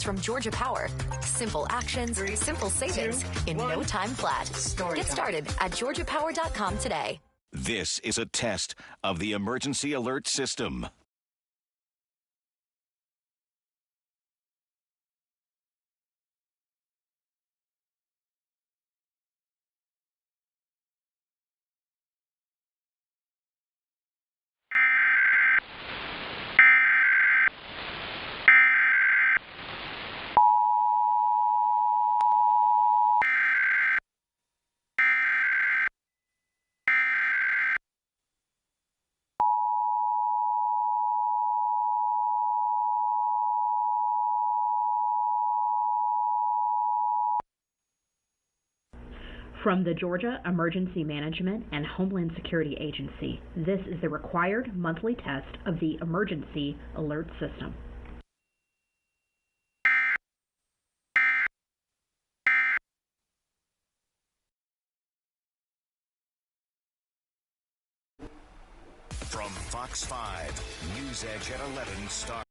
From Georgia Power. Simple actions, simple savings in no time flat. Get started at georgiapower.com today. This is a test of the emergency alert system. From the Georgia Emergency Management and Homeland Security Agency, this is the required monthly test of the Emergency Alert System. From Fox 5, News Edge at 11 starts.